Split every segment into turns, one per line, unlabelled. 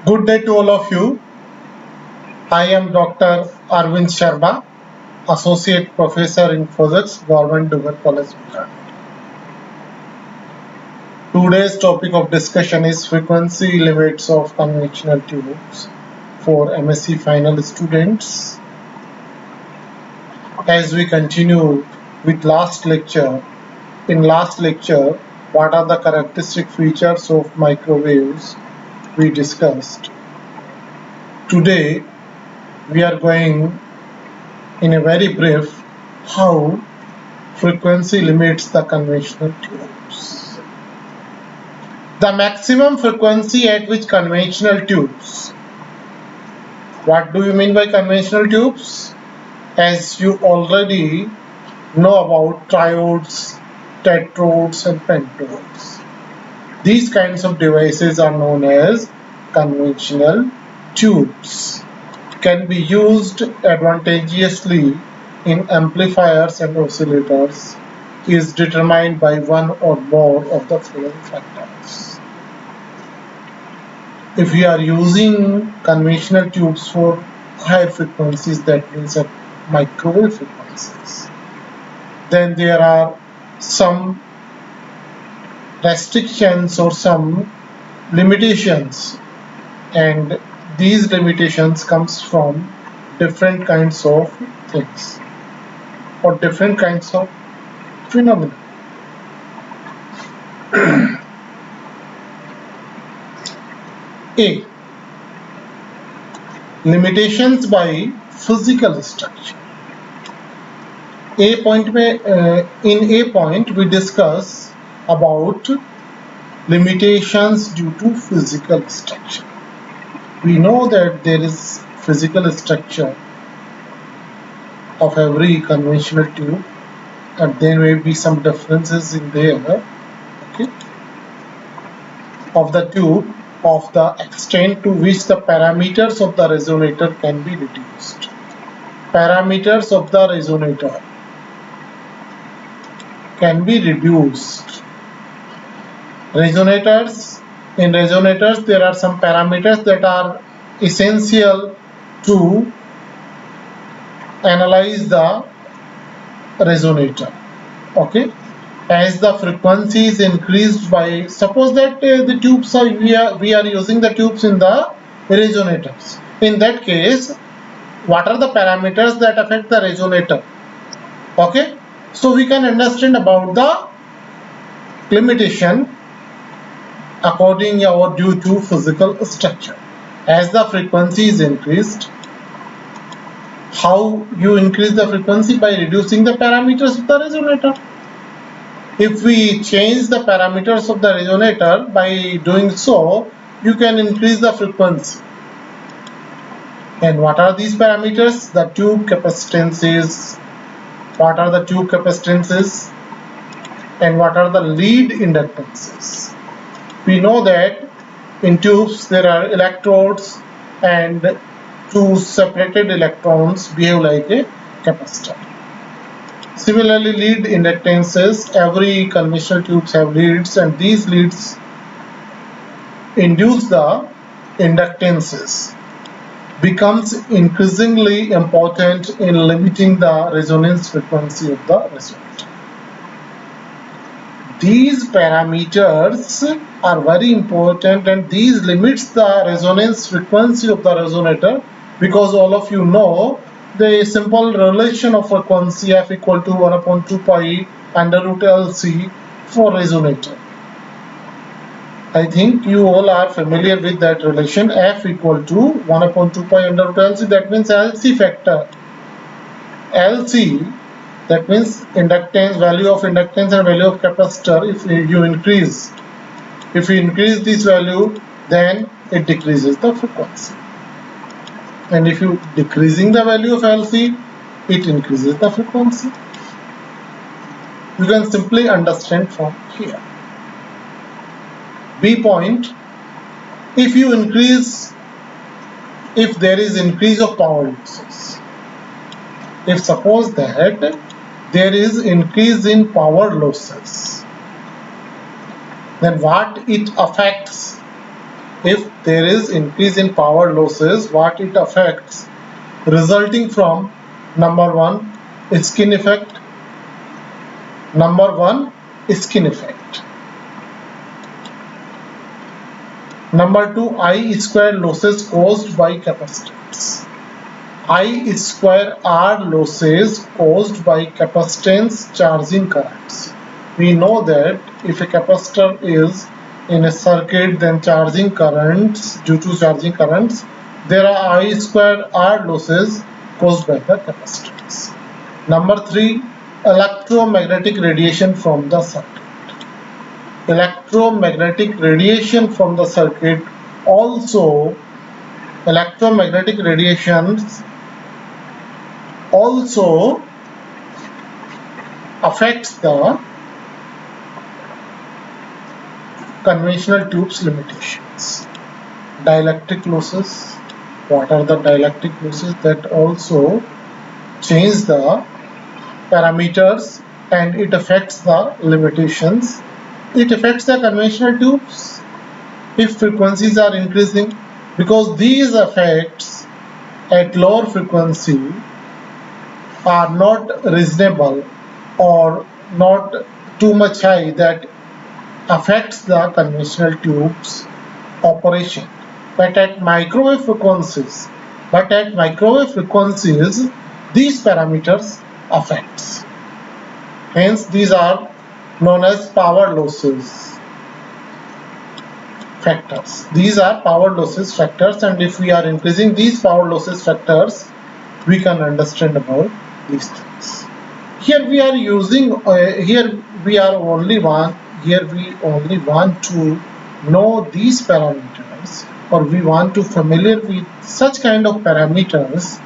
Good day to all of you. I am Dr. Arvind Sharma, Associate Professor in Physics, Government Dugar College, Gujarat. Today's topic of discussion is frequency limits of conventional tubes for MSc final students. As we continue with last lecture, what are the characteristic features of microwaves we discussed. Today, we are going in a very brief how frequency limits the conventional tubes. The maximum frequency at which conventional tubes. What do you mean by conventional tubes? As you already know about triodes, tetrodes and pentodes. These kinds of devices are known as conventional tubes. Can be used advantageously in amplifiers and oscillators is determined by one or more of the following factors. If we are using conventional tubes for higher frequencies, that means at microwave frequencies, then there are some restrictions or some limitations, and these limitations comes from different kinds of things or different kinds of phenomena. A. Limitations by physical structure. In A point we discuss about limitations due to physical structure. We know that there is physical structure of every conventional tube, and there may be some differences in there, okay, of the tube, of the extent to which the parameters of the resonator can be reduced. Parameters of the resonator can be reduced. In resonators there are some parameters that are essential to analyze the resonator. Okay, as the frequency is increased by, suppose that the tubes are we are using the tubes in the resonators. In that case, what are the parameters that affect the resonator? Okay, so we can understand about the limitation according or due to physical structure. As the frequency is increased, how you increase the frequency? By reducing the parameters of the resonator. If we change the parameters of the resonator, by doing so, you can increase the frequency. And what are these parameters? The tube capacitances. What are the tube capacitances? And what are the lead inductances? We know that in tubes there are electrodes, and two separated electrons behave like a capacitor. Similarly, lead inductances, every conventional tubes have leads, and these leads induce the inductances, becomes increasingly important in limiting the resonance frequency of the resonator. These parameters are very important, and these limits the resonance frequency of the resonator, because all of you know the simple relation of frequency f equal to 1 upon 2 pi under root LC for resonator. I think you all are familiar with that relation, f equal to 1 upon 2 pi under root LC. That means LC factor. LC, that means inductance, value of inductance and value of capacitor. If you increase this value, then it decreases the frequency. And if you decreasing the value of LC, it increases the frequency. You can simply understand from here. B point, if there is increase of power losses, if suppose that there is increase in power losses, then what it affects? if there is increase in power losses, what it affects, resulting from number one, skin effect. Number one, skin effect. Number two, I square losses caused by capacitance. I square R losses caused by capacitance charging currents. We know that if a capacitor is in a circuit, then charging currents, due to charging currents, there are I square R losses caused by the capacitance. Number three, electromagnetic radiation from the circuit. Electromagnetic radiation from the circuit also, electromagnetic radiations also affects the conventional tubes limitations. Dielectric losses. What are the dielectric losses? That also change the parameters and it affects the limitations. It affects the conventional tubes if frequencies are increasing, because these effects at lower frequency are not reasonable or not too much high that affects the conventional tubes operation. But at microwave frequencies, these parameters affects. Hence, these are known as power losses factors. These are power losses factors, and if we are increasing these power losses factors, we can understand about these things. Here we are using. Here we only want to know these parameters, or we want to familiar with such kind of parameters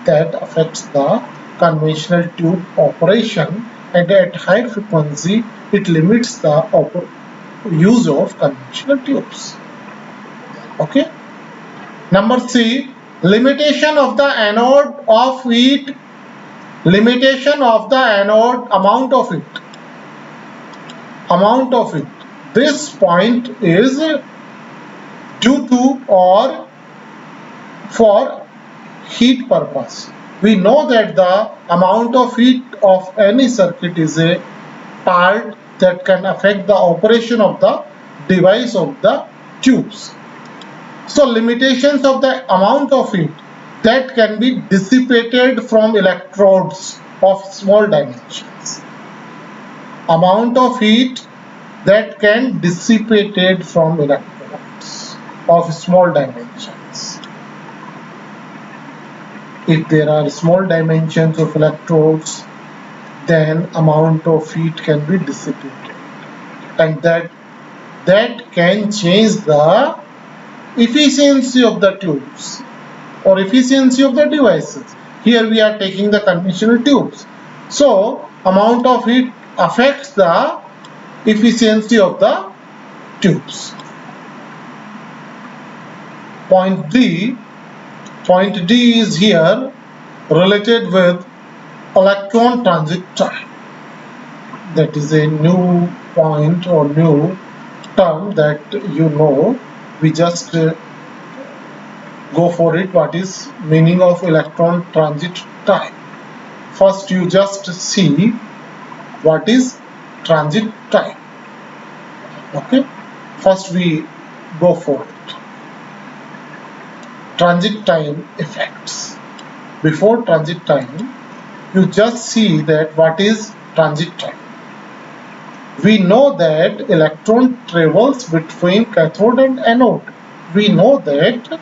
that affects the conventional tube operation, and at high frequency it limits the use of conventional tubes. Okay. Number three, limitation of the anode of heat. Limitation of the anode, amount of it. This point is due to or for heat purpose. We know that the amount of heat of any circuit is a part that can affect the operation of the device of the tubes. So limitations of the amount of heat that can be dissipated from electrodes of small dimensions. Amount of heat that can dissipated from electrodes of small dimensions. If there are small dimensions of electrodes, then amount of heat can be dissipated, and that can change the efficiency of the tubes or efficiency of the devices. Here we are taking the conventional tubes. So amount of heat affects the efficiency of the tubes. Point D is here related with electron transit time. That is a new point or new term that you know. We just go for it. What is meaning of electron transit time? First, you just see what is transit time. Okay. First, we go for it. Transit time effects. Before transit time, you just see that what is transit time. We know that electron travels between cathode and anode. We know that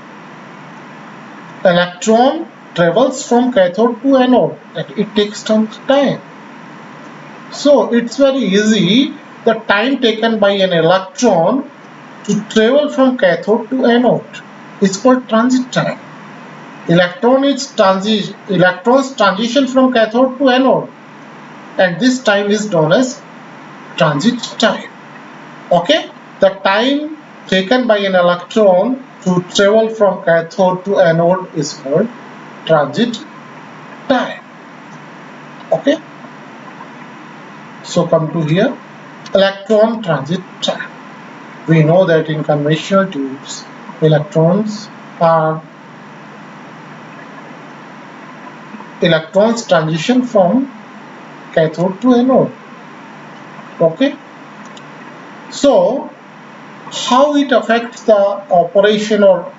electron travels from cathode to anode and it takes some time. So it's very easy. The time taken by an electron to travel from cathode to anode is called transit time. Electrons transition from cathode to anode, and this time is known as transit time. Okay, the time taken by an electron to travel from cathode to anode is called transit time. Okay, so come to here, electron transit time. We know that in conventional tubes, electrons are electrons transition from cathode to anode. Okay, so how it affects the operation or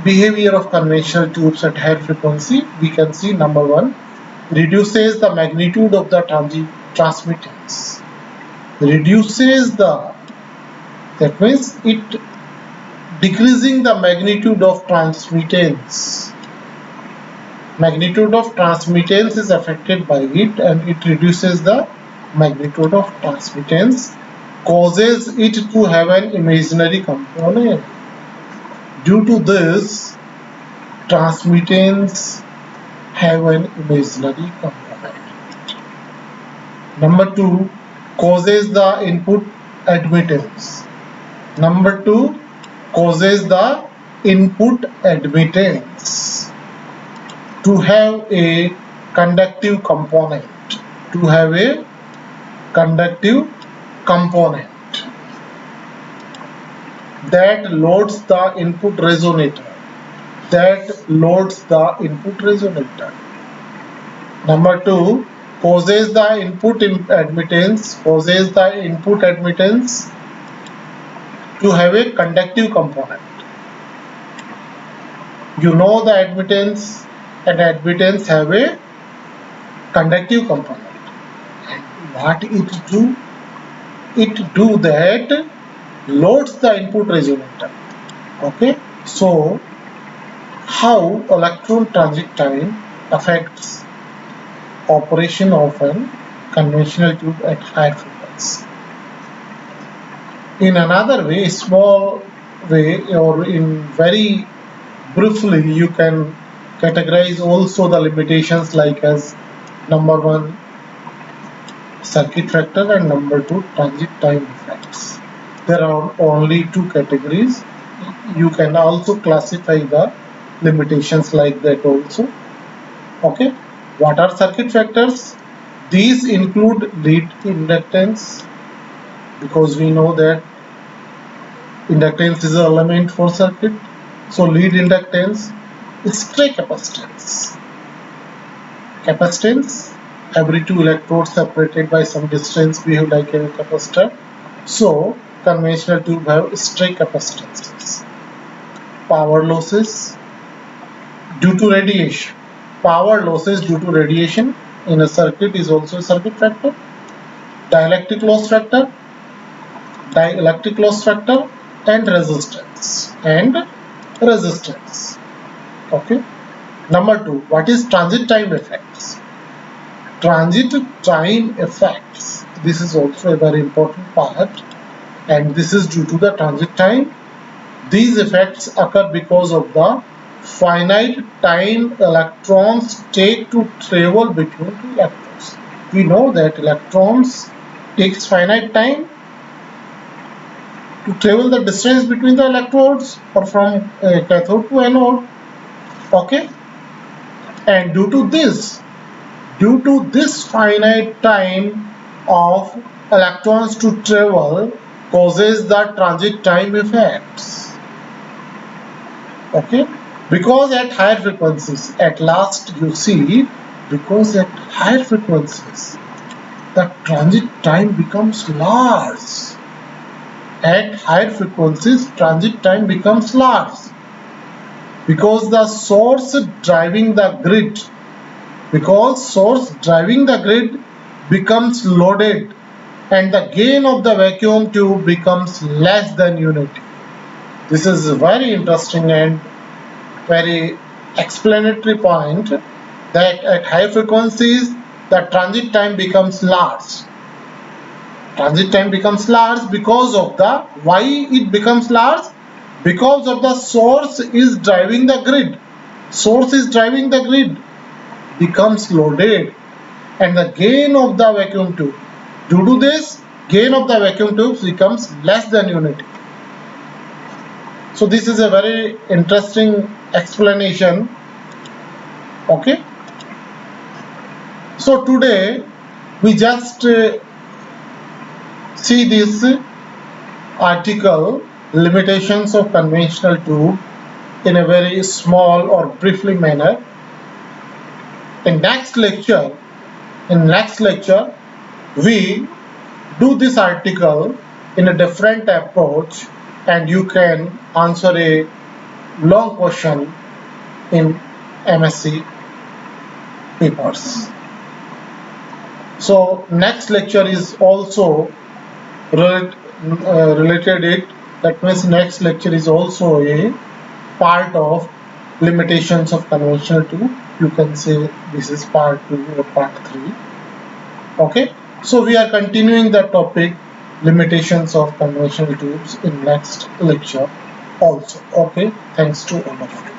behavior of conventional tubes at higher frequency? We can see, number one, reduces the magnitude of the transmittance. Reduces the, that means it decreasing the magnitude of transmittance. Magnitude of transmittance is affected by it, and it reduces the magnitude of transmittance, causes it to have an imaginary component. Due to this, transmittance have an imaginary component. Number two, causes the input admittance. Number two, causes the input admittance to have a conductive component. To have a conductive component that loads the input resonator. That loads the input resonator. Number two, causes the input admittance. Causes the input admittance to have a conductive component. You know the admittance and admittance have a conductive component. And what it do? It do that loads the input resonator. Okay, so how electron transit time affects operation of a conventional tube at higher frequency? In another way, small way, or in very briefly, you can categorize also the limitations, like as number one, circuit factor, and number two, transit time effects. There are only two categories. You can also classify the limitations like that also. Okay, what are circuit factors? These include lead inductance, because we know that inductance is an element for circuit. So lead inductance, stray capacitance. Capacitance, every two electrodes separated by some distance behave like a capacitor. So conventional tube have stray capacitances. Power losses due to radiation. Power losses due to radiation in a circuit is also a circuit factor. Dielectric loss factor, and resistance. Okay. Number two, what is transit time effects? Transit time effects, this is also a very important part, and this is due to the transit time. These effects occur because of the finite time electrons take to travel between two electrons. We know that electrons takes finite time to travel the distance between the electrodes, or from cathode to anode. Okay, and due to this finite time of electrons to travel causes the transit time effects. Okay, because at higher frequencies, at last you see, because at higher frequencies the transit time becomes large. At higher frequencies, transit time becomes large because the source driving the grid, becomes loaded, and the gain of the vacuum tube becomes less than unity. This is a very interesting and very explanatory point, that at high frequencies the transit time becomes large. Transit time becomes large because of the, why it becomes large? Because of the source is driving the grid. Becomes loaded, and the gain of the vacuum tube, due to this, gain of the vacuum tubes becomes less than unity. So this is a very interesting explanation. Okay, so today we just see this article limitations of conventional tube in a very small or briefly manner. In next lecture, we do this article in a different approach, and you can answer a long question in MSc papers. So next lecture is also related it. That means next lecture is also a part of limitations of conventional tube. You can say this is part 2 or part 3. Okay, so we are continuing the topic limitations of conventional tubes in next lecture also. Okay, thanks to all of you.